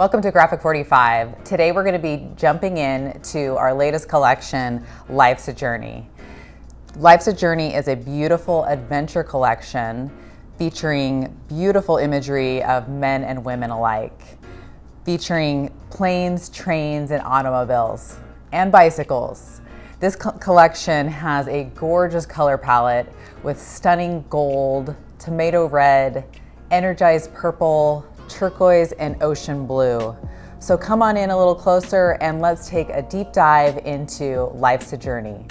Welcome to Graphic 45. Today we're going to be jumping in to our latest collection, Life's a Journey. Life's a Journey is a beautiful adventure collection featuring beautiful imagery of men and women alike, featuring planes, trains, and automobiles, and bicycles. This collection has a gorgeous color palette with stunning gold, tomato red, energized purple, turquoise, and ocean blue. So come on in a little closer and let's take a deep dive into Life's a Journey.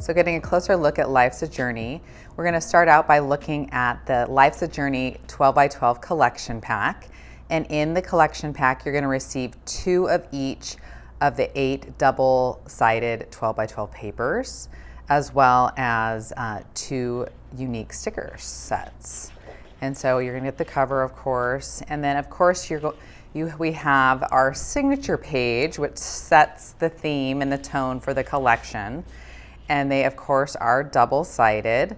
So getting a closer look at Life's a Journey, we're going to start out by looking at the Life's a Journey 12 by 12 collection pack. And in the collection pack, you're going to receive 2 of each of the 8 double-sided 12 by 12 papers, as well as 2 unique sticker sets. And so you're going to get the cover, of course, and then of course we have our signature page, which sets the theme and the tone for the collection. And they, of course, are double-sided.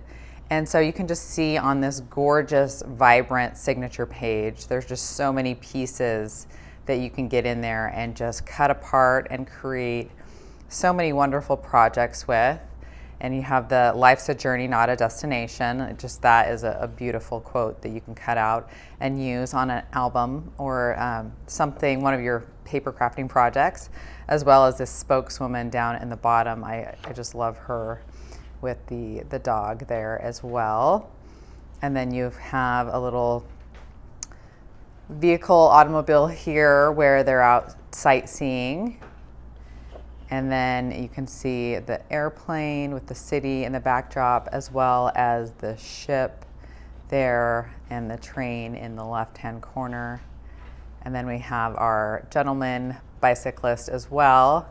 And so you can just see on this gorgeous, vibrant signature page, there's just so many pieces that you can get in there and just cut apart and create so many wonderful projects with. And you have the Life's a Journey, not a destination. Just that is a beautiful quote that you can cut out and use on an album or something, one of your paper crafting projects, as well as this spokeswoman down in the bottom. I just love her with the dog there as well. And then you have a little vehicle automobile here where they're out sightseeing. And then you can see the airplane with the city in the backdrop, as well as the ship there and the train in the left-hand corner. And then we have our gentleman bicyclist as well.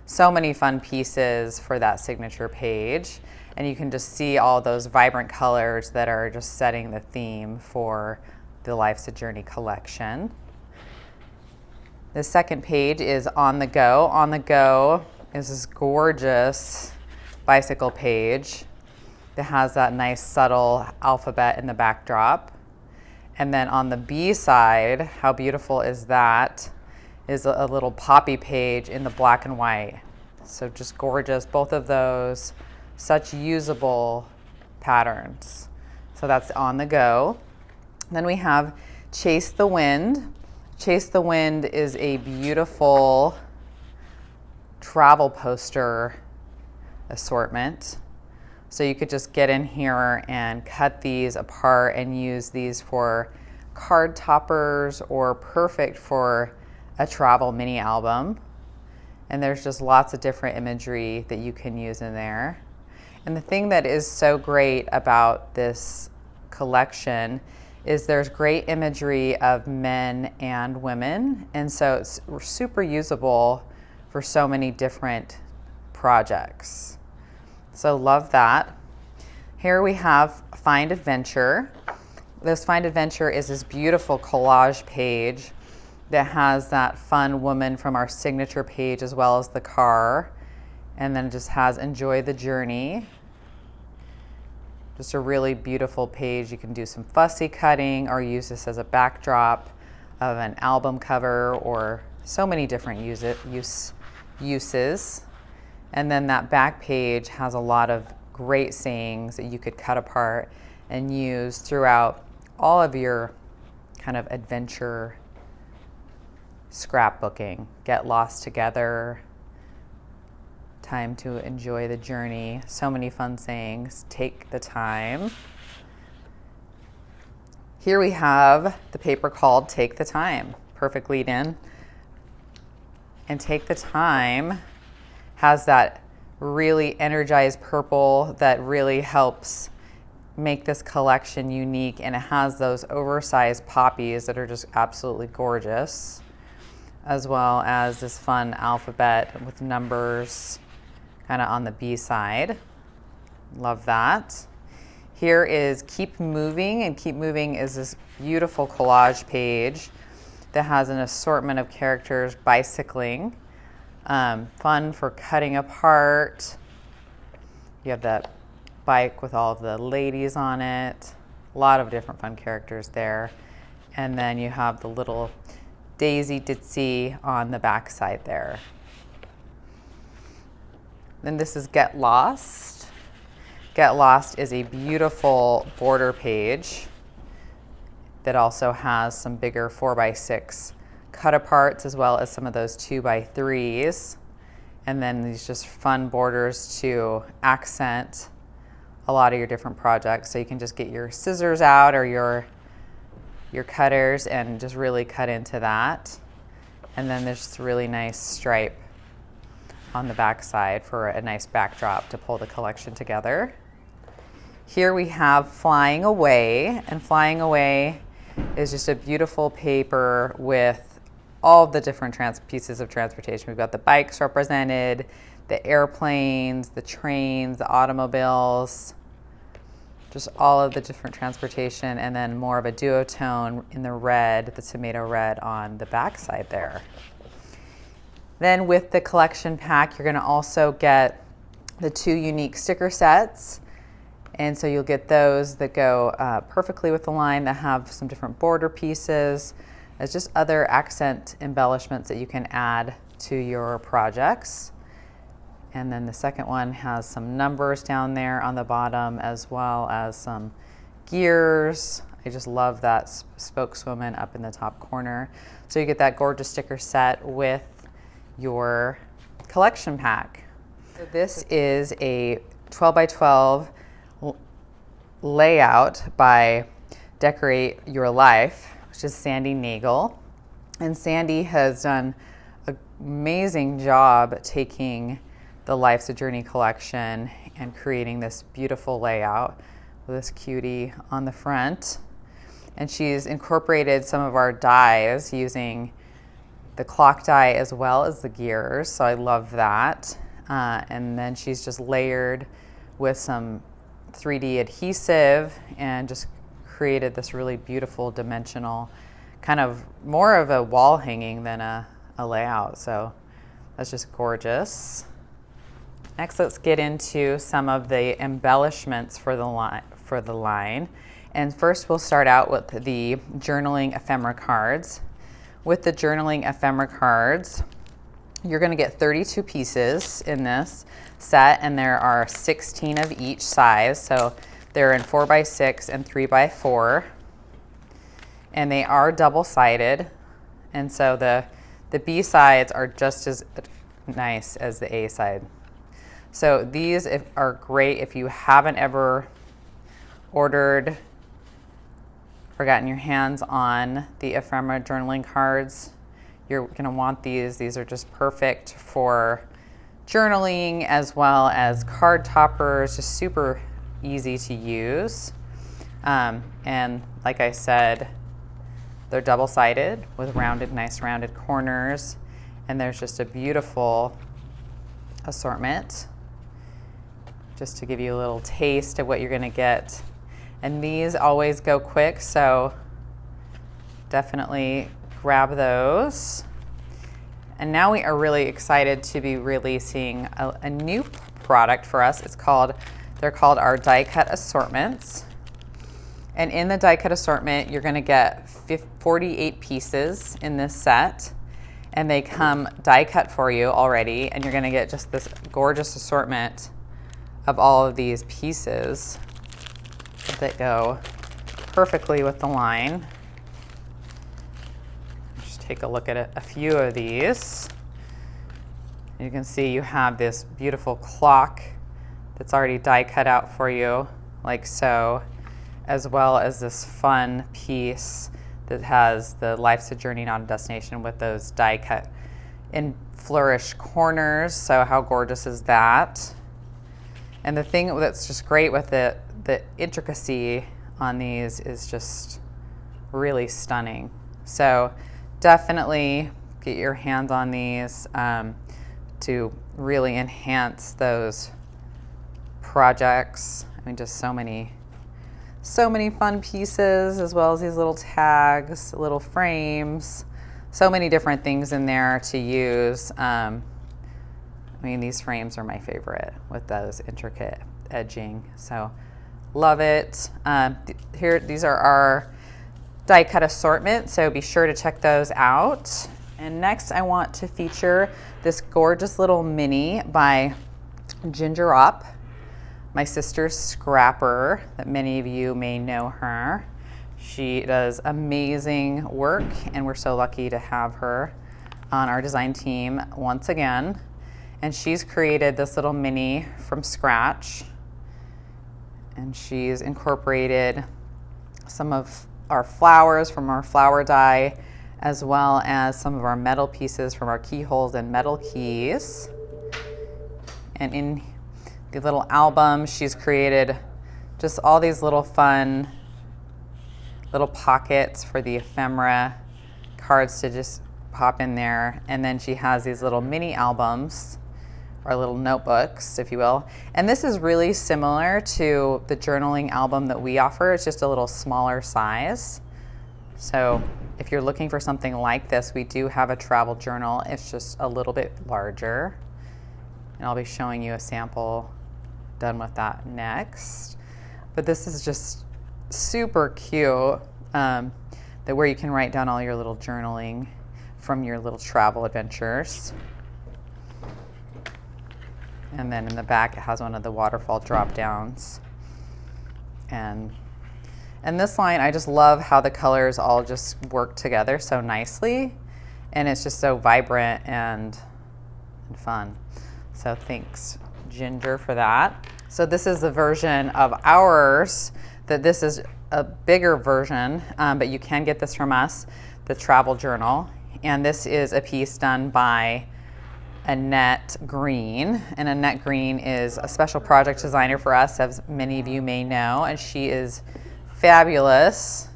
So many fun pieces for that signature page. And you can just see all those vibrant colors that are just setting the theme for the Life's a Journey collection. The second page is On the Go. On the Go is this gorgeous bicycle page that has that nice subtle alphabet in the backdrop. And then on the B side, how beautiful is that, is a little poppy page in the black and white. So just gorgeous, both of those, such usable patterns. So that's On the Go. Then we have Chase the Wind. Chase the Wind is a beautiful travel poster assortment. So you could just get in here and cut these apart and use these for card toppers or perfect for a travel mini album. And there's just lots of different imagery that you can use in there. And the thing that is so great about this collection is there's great imagery of men and women, and so it's super usable for so many different projects. So love that. Here we have Find Adventure. This Find Adventure is this beautiful collage page that has that fun woman from our signature page as well as the car, and then it just has Enjoy the Journey. Just a really beautiful page. You can do some fussy cutting or use this as a backdrop of an album cover or so many different uses. And then that back page has a lot of great sayings that you could cut apart and use throughout all of your kind of adventure scrapbooking. Get lost together. Time to enjoy the journey. So many fun sayings. Take the time. Here we have the paper called Take the Time. Perfect lead in. And Take the Time has that really energized purple that really helps make this collection unique, and it has those oversized poppies that are just absolutely gorgeous, as well as this fun alphabet with numbers kind of on the B side. Love that. Here is Keep Moving, and Keep Moving is this beautiful collage page that has an assortment of characters bicycling. Fun for cutting apart. You have that bike with all of the ladies on it. A lot of different fun characters there. And then you have the little daisy ditzy on the back side there. Then this is Get Lost. Get Lost is a beautiful border page that also has some bigger 4x6 cut aparts as well as some of those 2x3s. And then these just fun borders to accent a lot of your different projects. So you can just get your scissors out or your cutters and just really cut into that. And then there's this really nice stripe on the back side for a nice backdrop to pull the collection together. Here we have Flying Away, and Flying Away is just a beautiful paper with all the different pieces of transportation. We've got the bikes represented, the airplanes, the trains, the automobiles, just all of the different transportation, and then more of a duotone in the red, the tomato red on the back side there. Then with the collection pack, you're gonna also get the 2 unique sticker sets. And so you'll get those that go perfectly with the line, that have some different border pieces, as just other accent embellishments that you can add to your projects. And then the second one has some numbers down there on the bottom, as well as some gears. I just love that spokeswoman up in the top corner. So you get that gorgeous sticker set with your collection pack. So this is a 12 by 12 layout by Decorate Your Life, which is Sandy Nagel. And Sandy has done an amazing job taking the Life's a Journey collection and creating this beautiful layout with this cutie on the front. And she's incorporated some of our dies using the clock die as well as the gears, so I love that. And then she's just layered with some 3D adhesive and just created this really beautiful dimensional, kind of more of a wall hanging than a layout. So that's just gorgeous. Next, let's get into some of the embellishments for the line. And first we'll start out with the journaling ephemera cards. With the journaling ephemera cards, you're going to get 32 pieces in this set, and there are 16 of each size. So they're in 4x6 and 3x4, and they are double-sided. And so the B sides are just as nice as the A side. So these are great if you haven't ever ordered or gotten your hands on the ephemera journaling cards. You're gonna want these. These are just perfect for journaling as well as card toppers, just super easy to use. And like I said, they're double-sided with nice rounded corners. And there's just a beautiful assortment, just to give you a little taste of what you're gonna get. And these always go quick, so definitely grab those. And now we are really excited to be releasing a new product for us. They're called our die cut assortments. And in the die cut assortment, you're gonna get 48 pieces in this set. And they come die cut for you already. And you're gonna get just this gorgeous assortment of all of these pieces that go perfectly with the line. Just take a look at a few of these. You can see you have this beautiful clock that's already die cut out for you, like so, as well as this fun piece that has the Life's a Journey, Not a Destination with those die cut in flourish corners. So how gorgeous is that? And the thing that's just great with the intricacy on these is just really stunning. So definitely get your hands on these to really enhance those projects. I mean, just so many fun pieces, as well as these little tags, little frames, so many different things in there to use. I mean, these frames are my favorite with those intricate edging. So love it. Here, these are our die cut assortment, so be sure to check those out. And next I want to feature this gorgeous little mini by Ginger Up, my sister's scrapper that many of you may know her. She does amazing work and we're so lucky to have her on our design team once again. And she's created this little mini from scratch, and she's incorporated some of our flowers from our flower die, as well as some of our metal pieces from our keyholes and metal keys. And in the little album, she's created just all these little fun little pockets for the ephemera cards to just pop in there. And then she has these little mini albums, or little notebooks, if you will. And this is really similar to the journaling album that we offer. It's just a little smaller size. So if you're looking for something like this, we do have a travel journal. It's just a little bit larger. And I'll be showing you a sample done with that next. But this is just super cute, that where you can write down all your little journaling from your little travel adventures. And then in the back, it has one of the waterfall drop downs. And this line, I just love how the colors all just work together so nicely. And it's just so vibrant and fun. So thanks, Ginger, for that. So this is the version of ours, that this is a bigger version, but you can get this from us, the travel journal. And this is a piece done by Annette Green, and Annette Green is a special project designer for us, as many of you may know, and she is fabulous.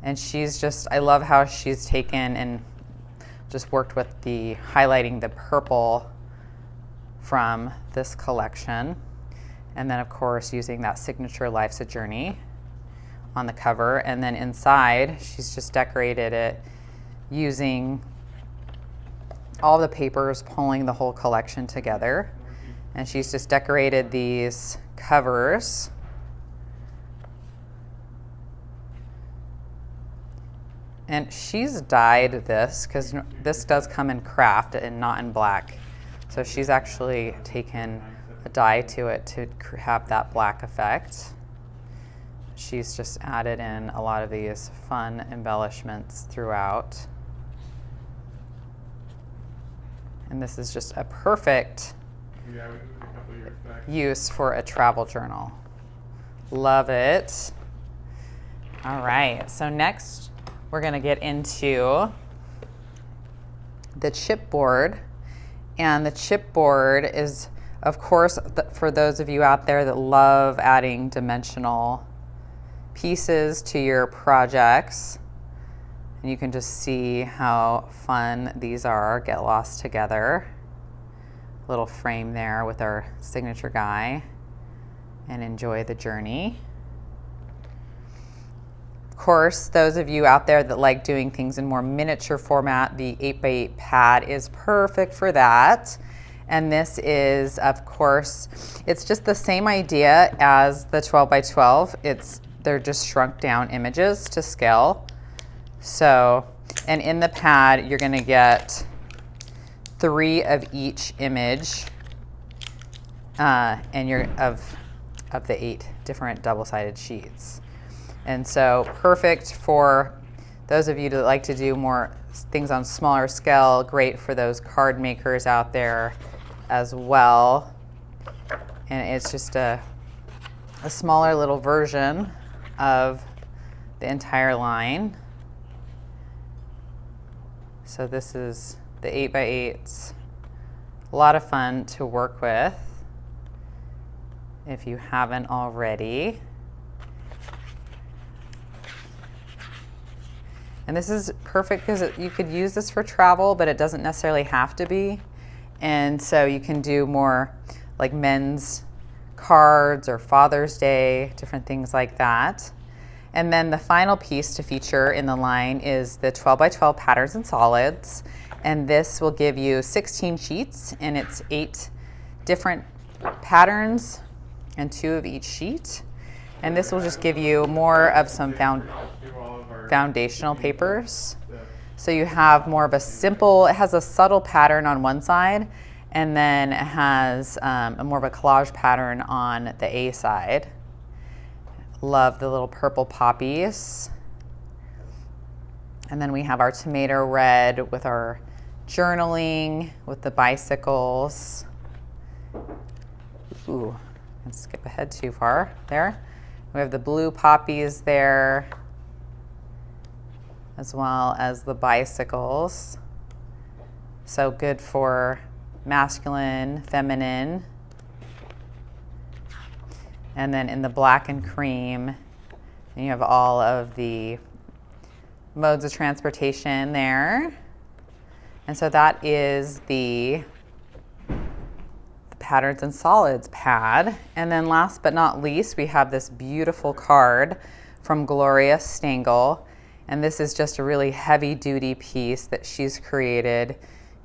And she's just, I love how she's taken and just worked with the highlighting the purple from this collection, and then of course using that signature Life's a Journey on the cover. And then inside she's just decorated it using all the papers, pulling the whole collection together. And she's just decorated these covers. And she's dyed this, because this does come in craft and not in black. So she's actually taken a dye to it to have that black effect. She's just added in a lot of these fun embellishments throughout. And this is just a perfect use for a travel journal. Love it. All right, so next we're gonna get into the chipboard. And the chipboard is, of course, for those of you out there that love adding dimensional pieces to your projects. And you can just see how fun these are, get lost together. Little frame there with our signature guy, and enjoy the journey. Of course, those of you out there that like doing things in more miniature format, the 8x8 pad is perfect for that. And this is, of course, it's just the same idea as the 12x12. They're just shrunk down images to scale. So, and in the pad, you're gonna get 3 of each image, and you're of the 8 different double-sided sheets. And so perfect for those of you that like to do more things on smaller scale, great for those card makers out there as well. And it's just a smaller little version of the entire line. So this is the 8x8s. A lot of fun to work with if you haven't already. And this is perfect because you could use this for travel, but it doesn't necessarily have to be. And so you can do more like men's cards or Father's Day, different things like that. And then the final piece to feature in the line is the 12x12 patterns and solids. And this will give you 16 sheets, and it's 8 different patterns and 2 of each sheet. And this will just give you more of some foundational papers. So you have more of a simple, it has a subtle pattern on one side, and then it has a more of a collage pattern on the A side. Love the little purple poppies. And then we have our tomato red with our journaling, with the bicycles. Ooh, let's skip ahead too far there. We have the blue poppies there, as well as the bicycles. So good for masculine, feminine. And then in the black and cream, you have all of the modes of transportation there. And so that is the Patterns and Solids pad. And then last but not least, we have this beautiful card from Gloria Stengel. And this is just a really heavy duty piece that she's created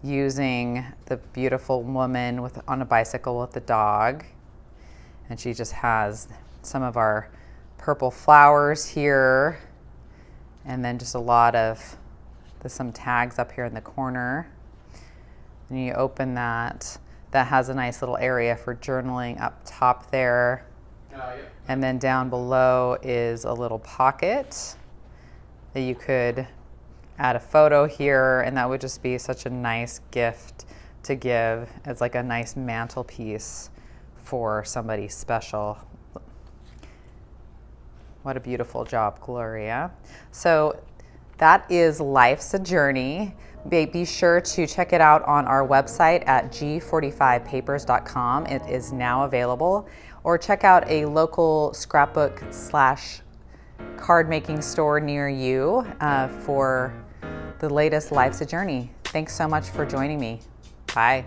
using the beautiful woman on a bicycle with the dog. And she just has some of our purple flowers here, and then just a lot of, there's some tags up here in the corner. And you open that, that has a nice little area for journaling up top there. And then down below is a little pocket that you could add a photo here, and that would just be such a nice gift to give as like a nice mantelpiece for somebody special. What a beautiful job, Gloria. So that is Life's a Journey. Be sure to check it out on our website at g45papers.com. It is now available. Or check out a local scrapbook / card making store near you for the latest Life's a Journey. Thanks so much for joining me. Bye.